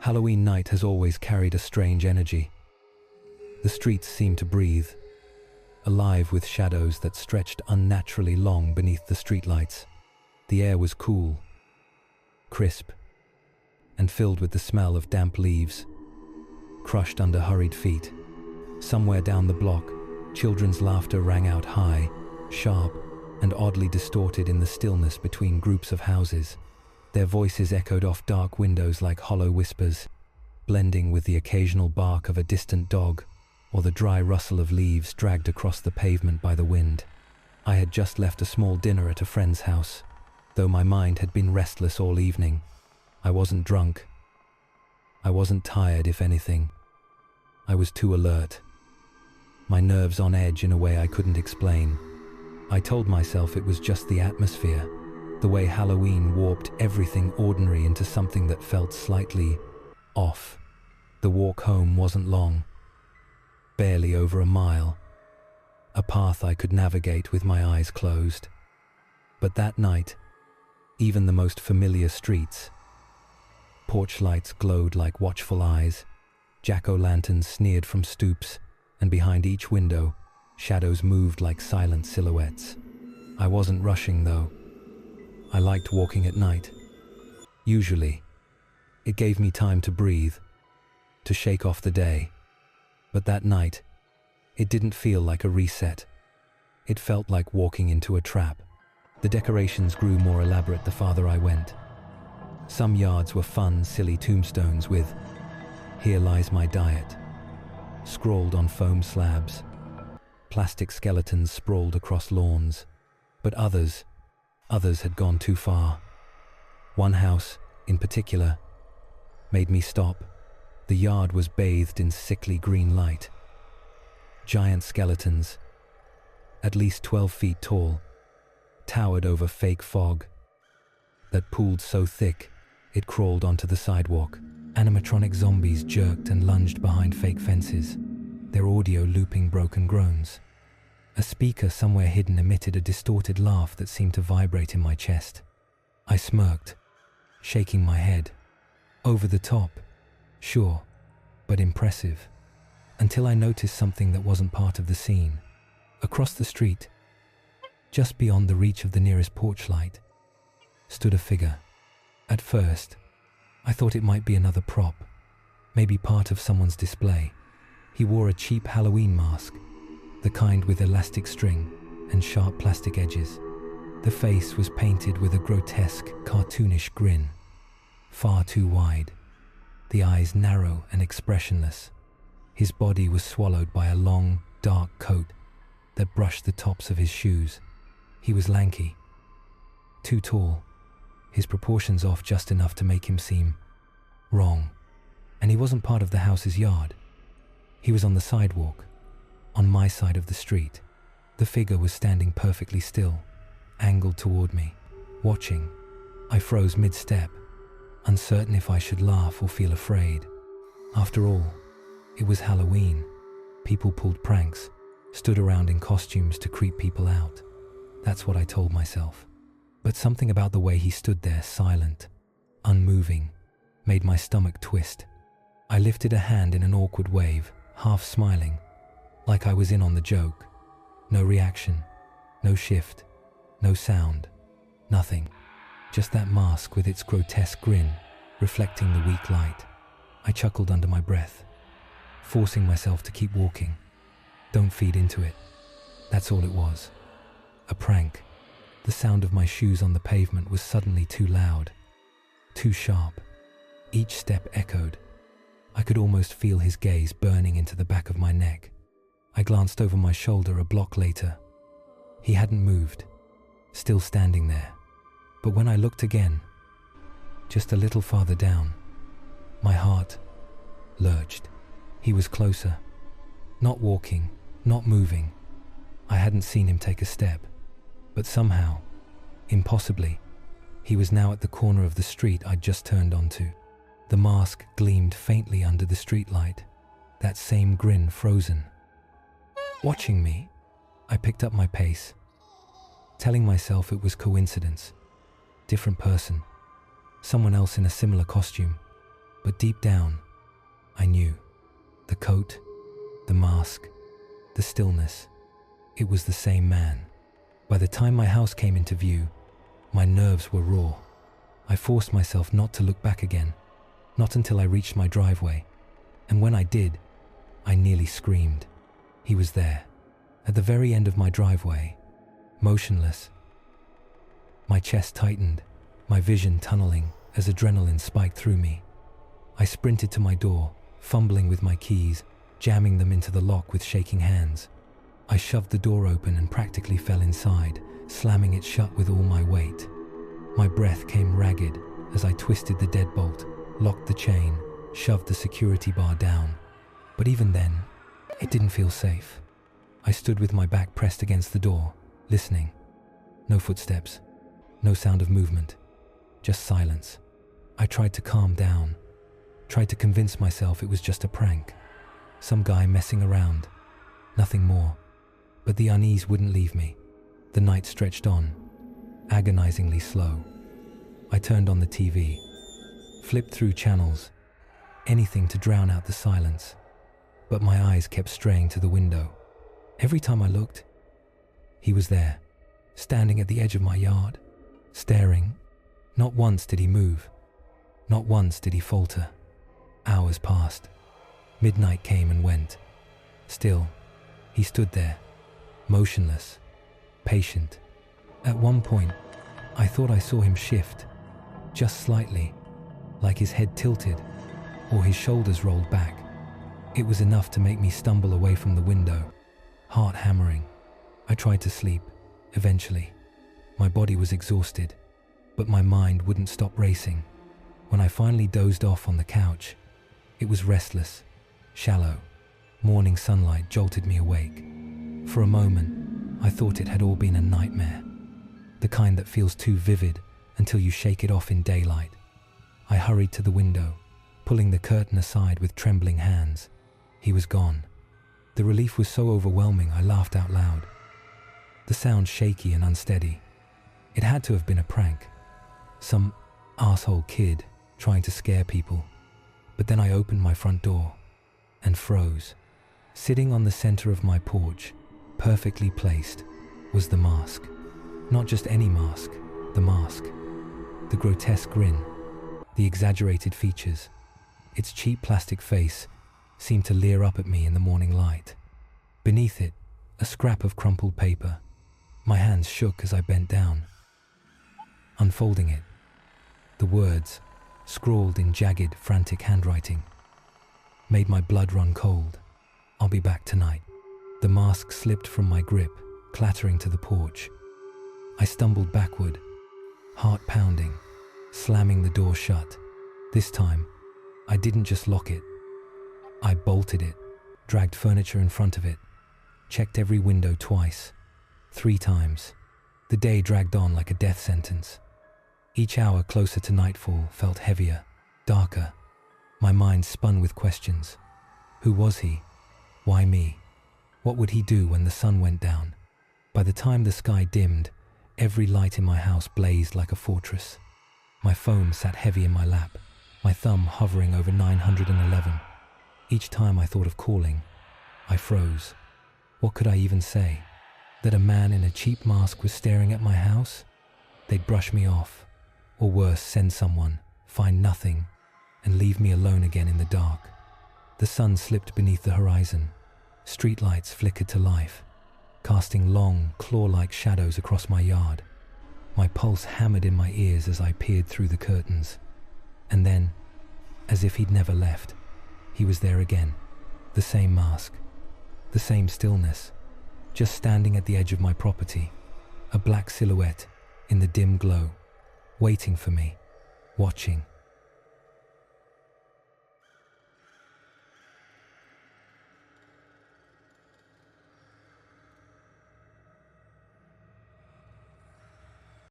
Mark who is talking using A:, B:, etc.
A: Halloween night has always carried a strange energy. The streets seemed to breathe, alive with shadows that stretched unnaturally long beneath the streetlights. The air was cool, crisp, and filled with the smell of damp leaves, crushed under hurried feet. Somewhere down the block, children's laughter rang out high, sharp, and oddly distorted in the stillness between groups of houses. Their voices echoed off dark windows like hollow whispers, blending with the occasional bark of a distant dog or the dry rustle of leaves dragged across the pavement by the wind. I had just left a small dinner at a friend's house. Though my mind had been restless all evening, I wasn't drunk. I wasn't tired, if anything. I was too alert, my nerves on edge in a way I couldn't explain. I told myself it was just the atmosphere, the way Halloween warped everything ordinary into something that felt slightly off. The walk home wasn't long, barely over a mile, a path I could navigate with my eyes closed. But that night, even the most familiar streets, porch lights glowed like watchful eyes, jack-o'-lanterns sneered from stoops, and behind each window, shadows moved like silent silhouettes. I wasn't rushing, though. I liked walking at night. Usually, it gave me time to breathe, to shake off the day. But that night, it didn't feel like a reset. It felt like walking into a trap. The decorations grew more elaborate the farther I went. Some yards were fun, silly tombstones with "Here lies my diet" scrawled on foam slabs. Plastic skeletons sprawled across lawns. But others had gone too far. One house, in particular, made me stop. The yard was bathed in sickly green light. Giant skeletons, at least 12 feet tall, towered over fake fog that pooled so thick it crawled onto the sidewalk. Animatronic zombies jerked and lunged behind fake fences, their audio looping broken groans. A speaker somewhere hidden emitted a distorted laugh that seemed to vibrate in my chest. I smirked, shaking my head. Over the top, sure, but impressive. Until I noticed something that wasn't part of the scene. Across the street, just beyond the reach of the nearest porch light, stood a figure. At first, I thought it might be another prop, maybe part of someone's display. He wore a cheap Halloween mask, the kind with elastic string and sharp plastic edges. The face was painted with a grotesque, cartoonish grin, far too wide, the eyes narrow and expressionless. His body was swallowed by a long, dark coat that brushed the tops of his shoes. He was lanky, too tall, his proportions off just enough to make him seem wrong. And he wasn't part of the house's yard. He was on the sidewalk, on my side of the street. The figure was standing perfectly still, angled toward me, watching. I froze mid-step, uncertain if I should laugh or feel afraid. After all, it was Halloween. People pulled pranks, stood around in costumes to creep people out. That's what I told myself. But something about the way he stood there, silent, unmoving, made my stomach twist. I lifted a hand in an awkward wave, half smiling, like I was in on the joke. No reaction, no shift, no sound, nothing. Just that mask with its grotesque grin, reflecting the weak light. I chuckled under my breath, forcing myself to keep walking. Don't feed into it. That's all it was. A prank. The sound of my shoes on the pavement was suddenly too loud, too sharp. Each step echoed. I could almost feel his gaze burning into the back of my neck. I glanced over my shoulder a block later. He hadn't moved, still standing there. But when I looked again, just a little farther down, my heart lurched. He was closer, not walking, not moving. I hadn't seen him take a step, but somehow, impossibly, he was now at the corner of the street I'd just turned onto. The mask gleamed faintly under the streetlight, that same grin frozen. Watching me, I picked up my pace, telling myself it was coincidence. Different person, someone else in a similar costume. But deep down, I knew. The coat, the mask, the stillness. It was the same man. By the time my house came into view, my nerves were raw. I forced myself not to look back again, not until I reached my driveway. And when I did, I nearly screamed. He was there, at the very end of my driveway, motionless. My chest tightened, my vision tunneling as adrenaline spiked through me. I sprinted to my door, fumbling with my keys, jamming them into the lock with shaking hands. I shoved the door open and practically fell inside, slamming it shut with all my weight. My breath came ragged as I twisted the deadbolt, locked the chain, shoved the security bar down. But even then, it didn't feel safe. I stood with my back pressed against the door, listening. No footsteps, no sound of movement, just silence. I tried to calm down, tried to convince myself it was just a prank. Some guy messing around, nothing more. But the unease wouldn't leave me. The night stretched on, agonizingly slow. I turned on the TV, flipped through channels, anything to drown out the silence. But my eyes kept straying to the window. Every time I looked, he was there, standing at the edge of my yard, staring. Not once did he move. Not once did he falter. Hours passed. Midnight came and went. Still, he stood there, motionless, patient. At one point, I thought I saw him shift, just slightly, like his head tilted or his shoulders rolled back. It was enough to make me stumble away from the window, heart hammering. I tried to sleep, eventually. My body was exhausted, but my mind wouldn't stop racing. When I finally dozed off on the couch, it was restless, shallow. Morning sunlight jolted me awake. For a moment, I thought it had all been a nightmare, the kind that feels too vivid until you shake it off in daylight. I hurried to the window, pulling the curtain aside with trembling hands. He was gone. The relief was so overwhelming I laughed out loud. The sound shaky and unsteady. It had to have been a prank. Some asshole kid trying to scare people. But then I opened my front door and froze. Sitting on the center of my porch, perfectly placed, was the mask. Not just any mask, the mask. The grotesque grin, the exaggerated features. Its cheap plastic face seemed to leer up at me in the morning light. Beneath it, a scrap of crumpled paper. My hands shook as I bent down, unfolding it. The words, scrawled in jagged, frantic handwriting, made my blood run cold. "I'll be back tonight." The mask slipped from my grip, clattering to the porch. I stumbled backward, heart pounding, slamming the door shut. This time, I didn't just lock it. I bolted it, dragged furniture in front of it, checked every window twice, 3 times. The day dragged on like a death sentence. Each hour closer to nightfall felt heavier, darker. My mind spun with questions. Who was he? Why me? What would he do when the sun went down? By the time the sky dimmed, every light in my house blazed like a fortress. My phone sat heavy in my lap, my thumb hovering over 911. Each time I thought of calling, I froze. What could I even say? That a man in a cheap mask was staring at my house? They'd brush me off, or worse, send someone, find nothing, and leave me alone again in the dark. The sun slipped beneath the horizon. Streetlights flickered to life, casting long, claw-like shadows across my yard. My pulse hammered in my ears as I peered through the curtains. And then, as if he'd never left, he was there again. The same mask, the same stillness, just standing at the edge of my property, a black silhouette in the dim glow, waiting for me, watching.